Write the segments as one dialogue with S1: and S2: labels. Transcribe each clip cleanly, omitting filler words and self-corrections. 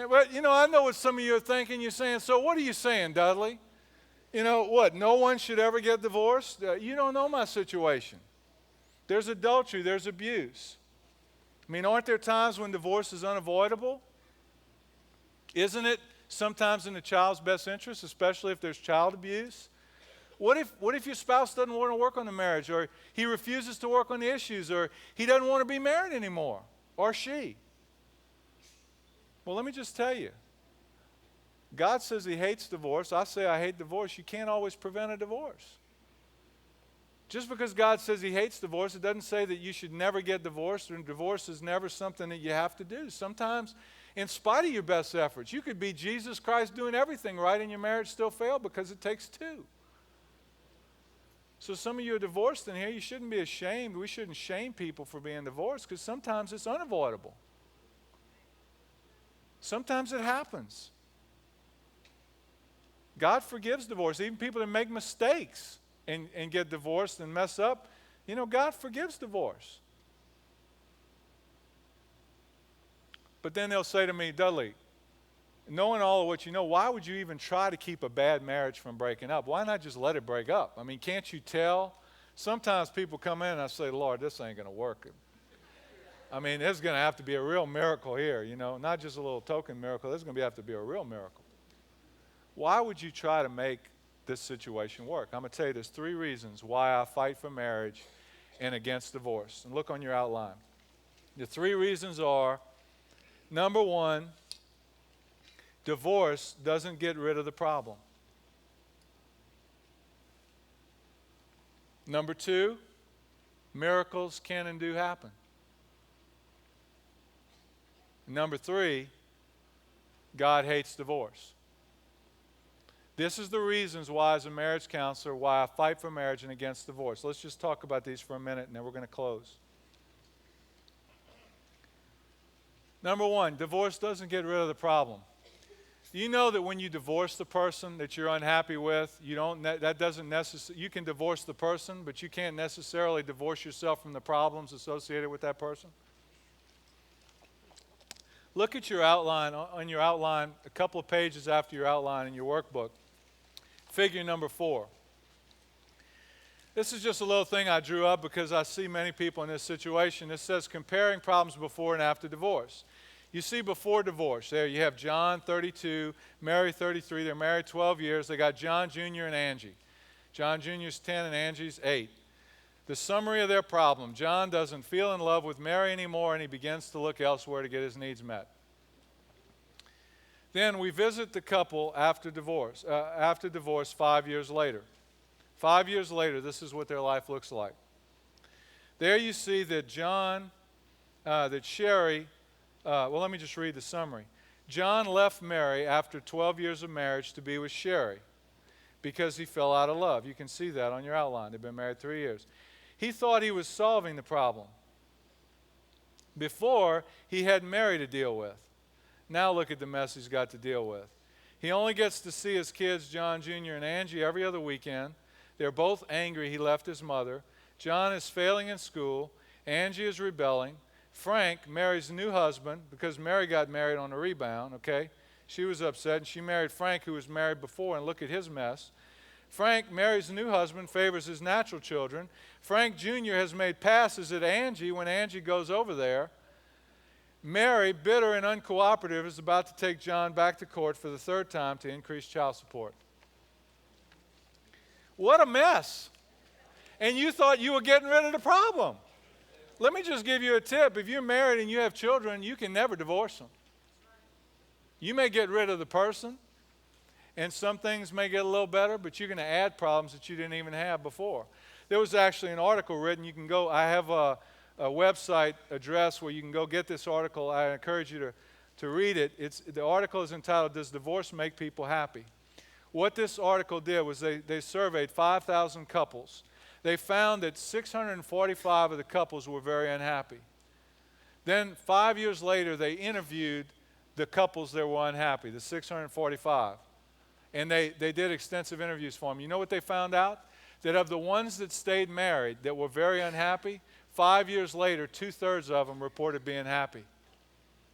S1: But, I know what some of you are thinking. You're saying, so what are you saying, Dudley? What? No one should ever get divorced? You don't know my situation. There's adultery. There's abuse. Aren't there times when divorce is unavoidable? Isn't it sometimes in the child's best interest, especially if there's child abuse? What if your spouse doesn't want to work on the marriage, or he refuses to work on the issues, or he doesn't want to be married anymore, or she? Well, let me just tell you. God says he hates divorce. I say I hate divorce. You can't always prevent a divorce. Just because God says he hates divorce, it doesn't say that you should never get divorced, and divorce is never something that you have to do. Sometimes, in spite of your best efforts, you could be Jesus Christ doing everything right and your marriage still fail because it takes two. So some of you are divorced in here. You shouldn't be ashamed. We shouldn't shame people for being divorced because sometimes it's unavoidable. Sometimes it happens. God forgives divorce. Even people that make mistakes and get divorced and mess up, God forgives divorce. But then they'll say to me, Dudley, knowing all of what you know, why would you even try to keep a bad marriage from breaking up? Why not just let it break up? Can't you tell? Sometimes people come in and I say, Lord, this ain't going to work. There's going to have to be a real miracle here, not just a little token miracle. There's going to have to be a real miracle. Why would you try to make this situation work? I'm going to tell you there's 3 reasons why I fight for marriage and against divorce. And look on your outline. The 3 reasons are, number 1, divorce doesn't get rid of the problem. Number 2, miracles can and do happen. Number 3, God hates divorce. This is the reasons why, as a marriage counselor, why I fight for marriage and against divorce. Let's just talk about these for a minute, and then we're going to close. Number 1, divorce doesn't get rid of the problem. Do you know that when you divorce the person that you're unhappy with, you can divorce the person, but you can't necessarily divorce yourself from the problems associated with that person? Look at your outline, on your outline, a couple of pages after your outline in your workbook. Figure number 4. This is just a little thing I drew up because I see many people in this situation. It says comparing problems before and after divorce. You see before divorce, there you have John, 32, Mary, 33. They're married 12 years. They got John Jr. and Angie. John Jr. is 10 and Angie's 8. The summary of their problem: John doesn't feel in love with Mary anymore, and he begins to look elsewhere to get his needs met. Then we visit the couple after divorce 5 years later. 5 years later, this is what their life looks like. There you see that Sherry, let me just read the summary. John left Mary after 12 years of marriage to be with Sherry because he fell out of love. You can see that on your outline. They've been married 3 years. He thought he was solving the problem. Before, he had Mary to deal with. Now look at the mess he's got to deal with. He only gets to see his kids, John Jr. and Angie, every other weekend. They're both angry he left his mother. John is failing in school. Angie is rebelling. Frank, Mary's new husband, because Mary got married on a rebound, okay? She was upset, and she married Frank, who was married before, and look at his mess. Frank, Mary's new husband, favors his natural children. Frank Jr. has made passes at Angie when Angie goes over there. Mary, bitter and uncooperative, is about to take John back to court for the 3rd time to increase child support. What a mess. And you thought you were getting rid of the problem. Let me just give you a tip. If you're married and you have children, you can never divorce them. You may get rid of the person, and some things may get a little better, but you're going to add problems that you didn't even have before. There was actually an article written. You can go, I have a website address where you can go get this article. I encourage you to read it. The article is entitled, Does Divorce Make People Happy? What this article did was they surveyed 5,000 couples. They found that 645 of the couples were very unhappy. Then 5 years later, they interviewed the couples that were unhappy, the 645. And they did extensive interviews for them. You know what they found out? That of the ones that stayed married that were very unhappy, 5 years later, 2/3 of them reported being happy.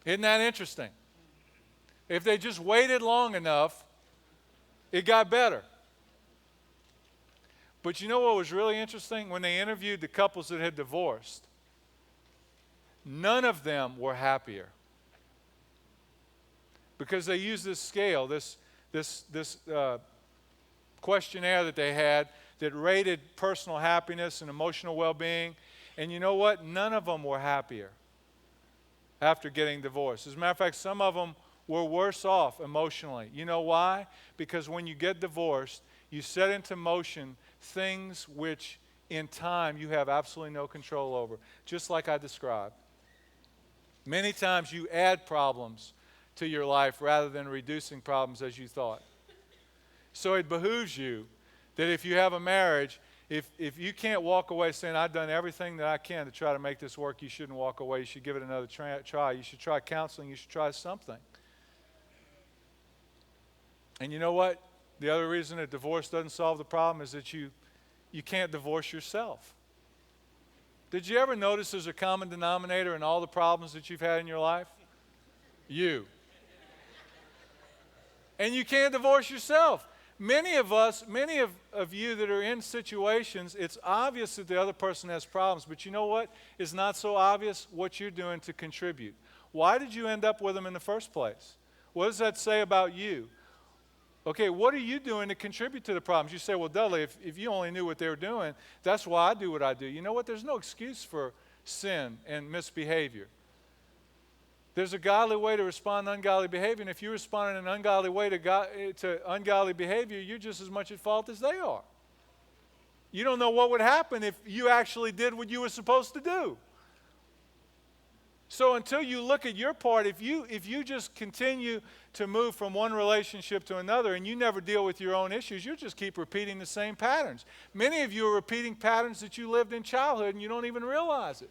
S1: Isn't that interesting? If they just waited long enough, it got better. But you know what was really interesting? When they interviewed the couples that had divorced, none of them were happier. Because they used this scale, this questionnaire that they had that rated personal happiness and emotional well-being. And you know what? None of them were happier after getting divorced. As a matter of fact, some of them were worse off emotionally. You know why? Because when you get divorced, you set into motion things which in time you have absolutely no control over, just like I described. Many times you add problems to your life rather than reducing problems as you thought. So it behooves you that if you have a marriage, if you can't walk away saying, I've done everything that I can to try to make this work, you shouldn't walk away. You should give it another try. You should try counseling. You should try something. And you know what? The other reason that divorce doesn't solve the problem is that you can't divorce yourself. Did you ever notice there's a common denominator in all the problems that you've had in your life? You. And you can't divorce yourself. Many of you that are in situations, it's obvious that the other person has problems, but you know what? It's not so obvious what you're doing to contribute. Why did you end up with them in the first place? What does that say about you? Okay, what are you doing to contribute to the problems? You say, well, Dudley, if you only knew what they were doing, that's why I do what I do. You know what? There's no excuse for sin and misbehavior. There's a godly way to respond to ungodly behavior, and if you respond in an ungodly way to ungodly behavior, you're just as much at fault as they are. You don't know what would happen if you actually did what you were supposed to do. So until you look at your part, if you just continue to move from one relationship to another and you never deal with your own issues, you'll just keep repeating the same patterns. Many of you are repeating patterns that you lived in childhood and you don't even realize it.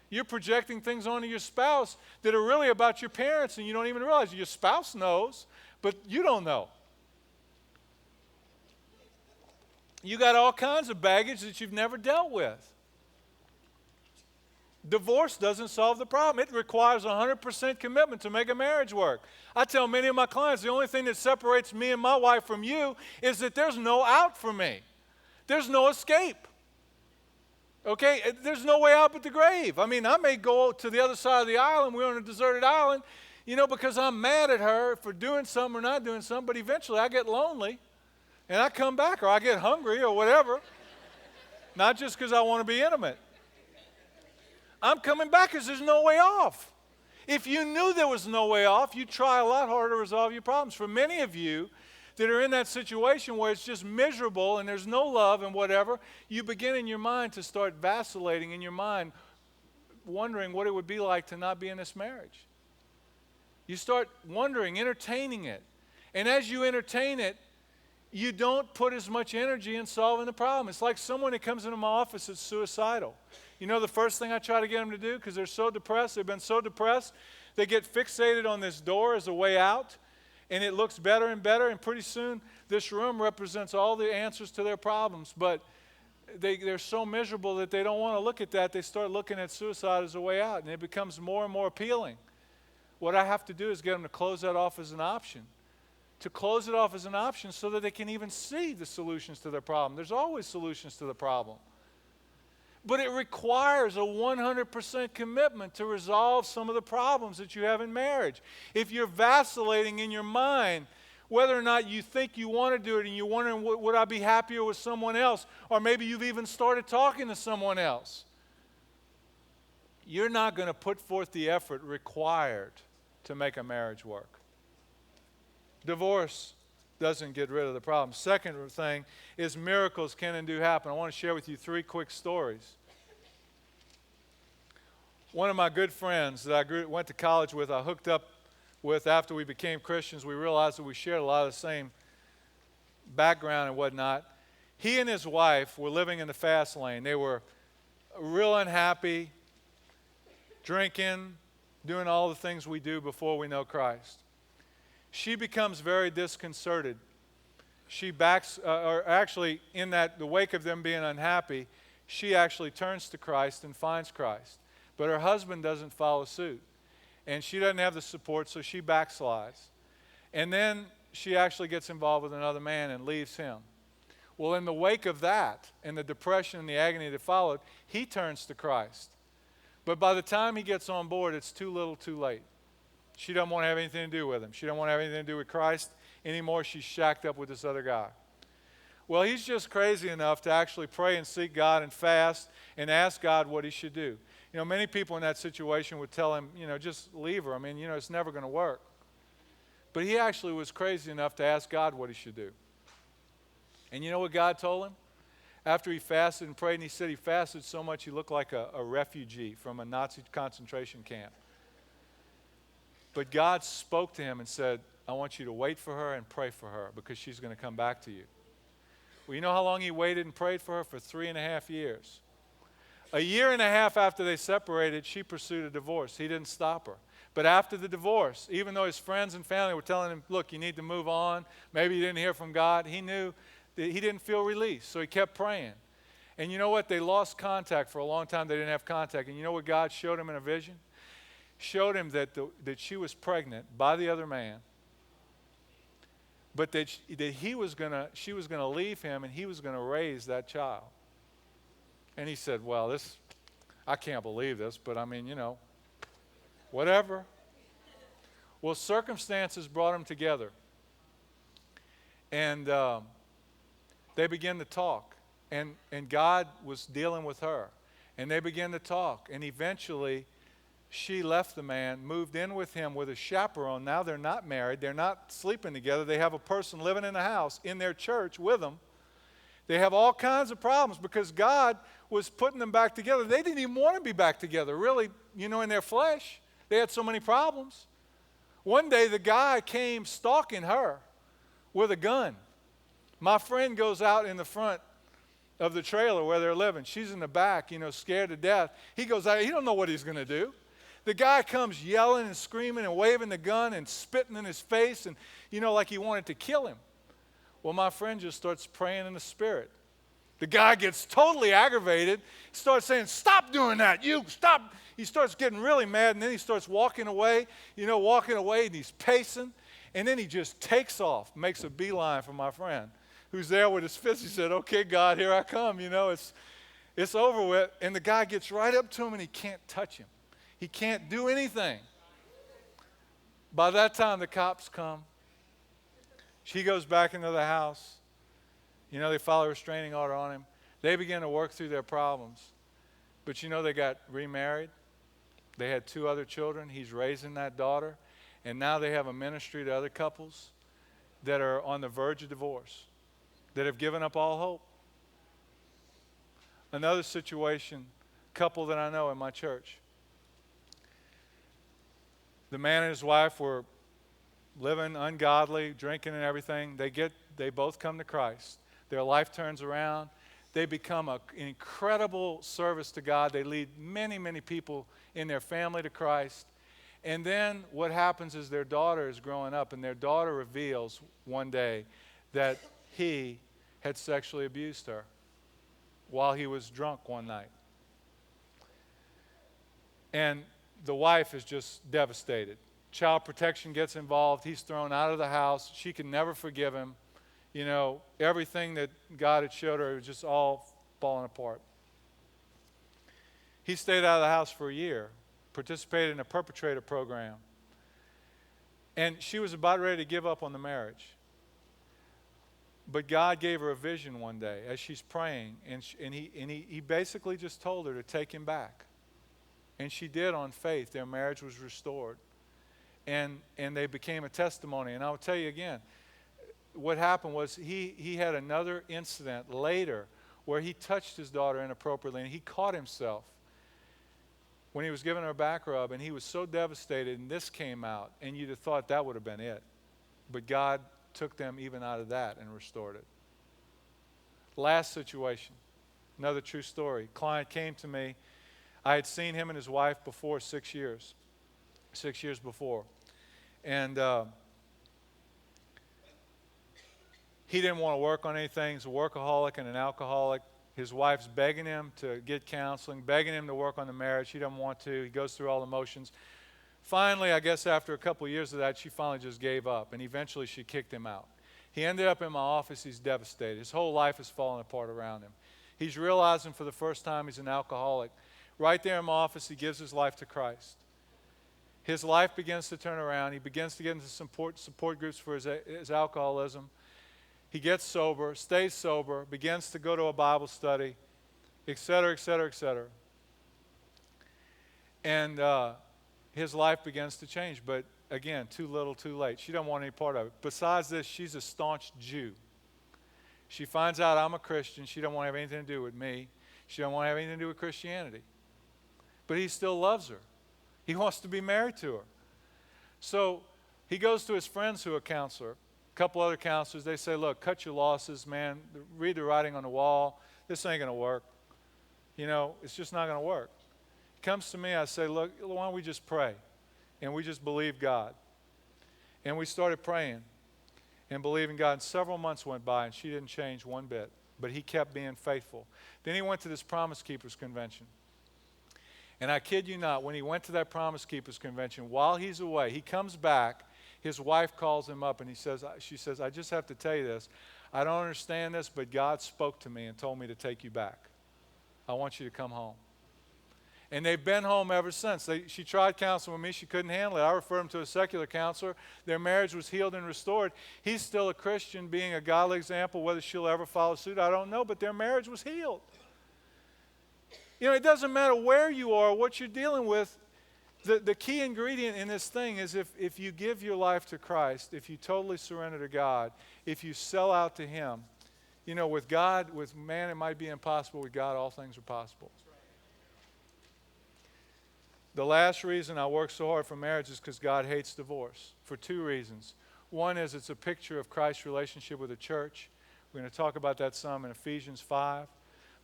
S1: You're projecting things onto your spouse that are really about your parents and you don't even realize it. Your spouse knows, but you don't know. You got all kinds of baggage that you've never dealt with. Divorce doesn't solve the problem. It requires 100% commitment to make a marriage work. I tell many of my clients, the only thing that separates me and my wife from you is that there's no out for me. There's no escape. Okay? There's no way out but the grave. I mean, I may go to the other side of the island. We're on a deserted island, because I'm mad at her for doing something or not doing something, but eventually I get lonely and I come back, or I get hungry or whatever. Not just because I want to be intimate. I'm coming back because there's no way off. If you knew there was no way off, you'd try a lot harder to resolve your problems. For many of you that are in that situation where it's just miserable and there's no love and whatever, you begin in your mind to start vacillating in your mind, wondering what it would be like to not be in this marriage. You start wondering, entertaining it. And as you entertain it, you don't put as much energy in solving the problem. It's like someone that comes into my office that's suicidal. You know the first thing I try to get them to do, because they're so depressed, they've been so depressed, they get fixated on this door as a way out, and it looks better and better, and pretty soon this room represents all the answers to their problems, but they're so miserable that they don't want to look at that. They start looking at suicide as a way out, and it becomes more and more appealing. What I have to do is get them to close that off as an option. To close it off as an option so that they can even see the solutions to their problem. There's always solutions to the problem. But it requires a 100% commitment to resolve some of the problems that you have in marriage. If you're vacillating in your mind, whether or not you think you want to do it and you're wondering, would I be happier with someone else? Or maybe you've even started talking to someone else. You're not going to put forth the effort required to make a marriage work. Divorce doesn't get rid of the problem. Second thing is miracles can and do happen. I want to share with you 3 quick stories. One of my good friends that I went to college with, I hooked up with after we became Christians. We realized that we shared a lot of the same background and whatnot. He and his wife were living in the fast lane. They were real unhappy, drinking, doing all the things we do before we know Christ. She becomes very disconcerted. She actually, in the wake of them being unhappy, she actually turns to Christ and finds Christ. But her husband doesn't follow suit. And she doesn't have the support, so she backslides. And then she actually gets involved with another man and leaves him. Well, in the wake of that, and the depression and the agony that followed, he turns to Christ. But by the time he gets on board, it's too little too late. She doesn't want to have anything to do with him. She doesn't want to have anything to do with Christ anymore. She's shacked up with this other guy. Well, he's just crazy enough to actually pray and seek God and fast and ask God what he should do. You know, many people in that situation would tell him, you know, just leave her. I mean, you know, it's never going to work. But he actually was crazy enough to ask God what he should do. And you know what God told him? After he fasted and prayed, and he said he fasted so much he looked like a refugee from a Nazi concentration camp. But God spoke to him and said, I want you to wait for her and pray for her because she's going to come back to you. Well, you know how long he waited and prayed for her? For 3.5 years. A year and a half after they separated, she pursued a divorce. He didn't stop her. But after the divorce, even though his friends and family were telling him, look, you need to move on, maybe you didn't hear from God, he knew that he didn't feel released, so he kept praying. And you know what? They lost contact for a long time. They didn't have contact. And you know what God showed him in a vision? Showed him that she was pregnant by the other man, but that she was going to leave him and he was going to raise that child. And he said, well, I can't believe this, but I mean, you know, whatever. Well, circumstances brought them together. And they began to talk. And God was dealing with her. And they began to talk. And eventually, she left the man, moved in with him with a chaperone. Now they're not married. They're not sleeping together. They have a person living in the house in their church with them. They have all kinds of problems because God was putting them back together. They didn't even want to be back together, really, you know, in their flesh. They had so many problems. One day, the guy came stalking her with a gun. My friend goes out in the front of the trailer where they're living. She's in the back, you know, scared to death. He goes out. He don't know what he's going to do. The guy comes yelling and screaming and waving the gun and spitting in his face and, you know, like he wanted to kill him. Well, my friend just starts praying in the Spirit. The guy gets totally aggravated, starts saying, stop doing that, you stop. He starts getting really mad, and then he starts walking away, and he's pacing, and then he just takes off, makes a beeline for my friend, who's there with his fist. He said, okay, God, here I come, you know, it's over with. And the guy gets right up to him, and he can't touch him. He can't do anything. By that time, the cops come. She goes back into the house. You know, they file a restraining order on him. They begin to work through their problems. But you know, they got remarried. They had 2 other children. He's raising that daughter. And now they have a ministry to other couples that are on the verge of divorce, that have given up all hope. Another situation, couple that I know in my church. The man and his wife were living ungodly, drinking and everything. They both come to Christ. Their life turns around. They become an incredible service to God. They lead many, many people in their family to Christ. And then what happens is their daughter is growing up, and their daughter reveals one day that he had sexually abused her while he was drunk one night. And the wife is just devastated. Child protection gets involved. He's thrown out of the house. She can never forgive him. You know, everything that God had showed her was just all falling apart. He stayed out of the house for a year, participated in a perpetrator program. And she was about ready to give up on the marriage. But God gave her a vision one day as she's praying, and he basically just told her to take him back. And she did on faith. Their marriage was restored. And they became a testimony. And I'll tell you again, what happened was he had another incident later where he touched his daughter inappropriately, and he caught himself when he was giving her a back rub, and he was so devastated, and this came out, and you'd have thought that would have been it. But God took them even out of that and restored it. Last situation, another true story. Client came to me. I had seen him and his wife before 6 years. 6 years before. And he didn't want to work on anything. He's a workaholic and an alcoholic. His wife's begging him to get counseling, begging him to work on the marriage. He doesn't want to. He goes through all the motions. Finally, I guess after a couple of years of that, she finally just gave up, and eventually she kicked him out. He ended up in my office. He's devastated. His whole life is falling apart around him. He's realizing for the first time he's an alcoholic. Right there in my office, he gives his life to Christ. His life begins to turn around. He begins to get into support groups for his alcoholism. He gets sober, stays sober, begins to go to a Bible study, et cetera, et cetera, et cetera. And his life begins to change. But again, too little, too late. She doesn't want any part of it. Besides this, she's a staunch Jew. She finds out I'm a Christian. She doesn't want to have anything to do with me. She doesn't want to have anything to do with Christianity. But he still loves her. He wants to be married to her. So he goes to his friends who are a counselor, a couple other counselors. They say, look, cut your losses, man. Read the writing on the wall. This ain't going to work. It's just not going to work. He comes to me. I say, look, why don't we just pray? And we just believe God. And we started praying and believing God. And several months went by, and she didn't change one bit. But he kept being faithful. Then he went to this Promise Keepers convention. And I kid you not, when he went to that Promise Keepers convention, while he's away, he comes back. His wife calls him up, and she says, I just have to tell you this. I don't understand this, but God spoke to me and told me to take you back. I want you to come home. And they've been home ever since. She tried counseling with me. She couldn't handle it. I referred him to a secular counselor. Their marriage was healed and restored. He's still a Christian, being a godly example. Whether she'll ever follow suit, I don't know, but their marriage was healed. It doesn't matter where you are, what you're dealing with. The key ingredient in this thing is if you give your life to Christ, if you totally surrender to God, if you sell out to Him, with God, with man it might be impossible. With God, all things are possible. The last reason I work so hard for marriage is because God hates divorce, for two reasons. One is it's a picture of Christ's relationship with the church. We're going to talk about that some in Ephesians 5.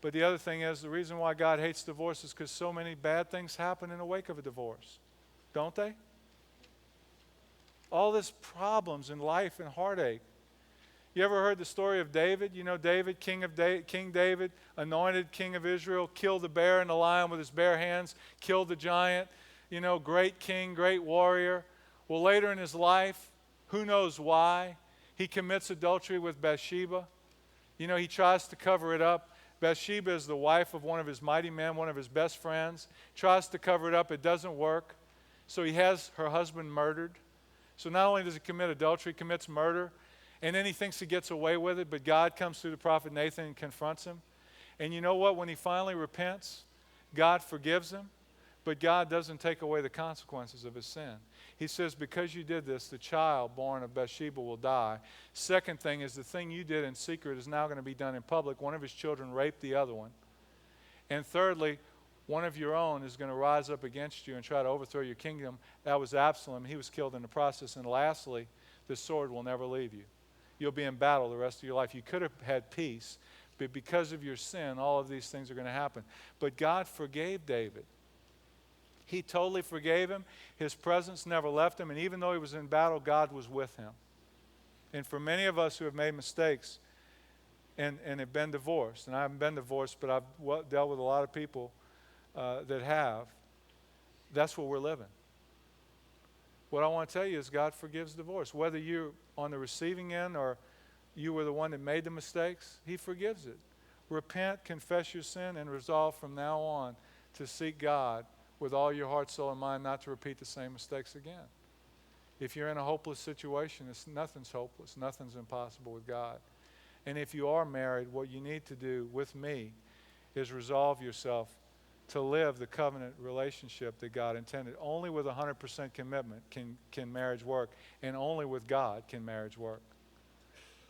S1: But the other thing is, the reason why God hates divorce is because so many bad things happen in the wake of a divorce. Don't they? All these problems in life and heartache. You ever heard the story of David? David, King David, anointed king of Israel, killed the bear and the lion with his bare hands, killed the giant, great king, great warrior. Well, later in his life, who knows why, he commits adultery with Bathsheba. He tries to cover it up. Bathsheba is the wife of one of his mighty men, one of his best friends. Tries to cover it up. It doesn't work. So he has her husband murdered. So not only does he commit adultery, he commits murder. And then he thinks he gets away with it, but God comes through the prophet Nathan and confronts him. And you know what? When he finally repents, God forgives him, but God doesn't take away the consequences of his sin. He says, because you did this, the child born of Bathsheba will die. Second thing is the thing you did in secret is now going to be done in public. One of his children raped the other one. And thirdly, one of your own is going to rise up against you and try to overthrow your kingdom. That was Absalom. He was killed in the process. And lastly, the sword will never leave you. You'll be in battle the rest of your life. You could have had peace, but because of your sin, all of these things are going to happen. But God forgave David. He totally forgave him. His presence never left him. And even though he was in battle, God was with him. And for many of us who have made mistakes and have been divorced, and I haven't been divorced, but I've dealt with a lot of people that have, that's what we're living. What I want to tell you is God forgives divorce. Whether you're on the receiving end or you were the one that made the mistakes, He forgives it. Repent, confess your sin, and resolve from now on to seek God with all your heart, soul, and mind, not to repeat the same mistakes again. If you're in a hopeless situation, nothing's hopeless. Nothing's impossible with God. And if you are married, what you need to do with me is resolve yourself to live the covenant relationship that God intended. Only with 100% commitment can marriage work, and only with God can marriage work.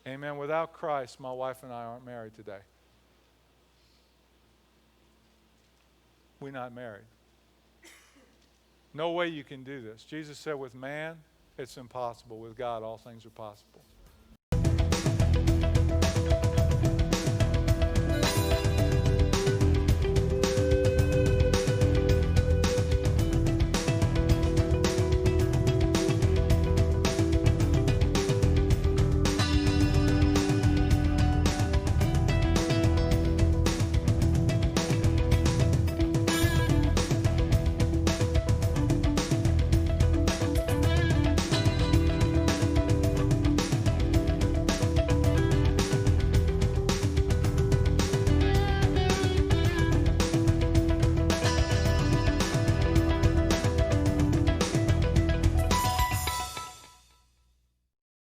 S1: Amen. Without Christ, my wife and I aren't married today. We're not married. No way you can do this. Jesus said with man, it's impossible. With God, all things are possible.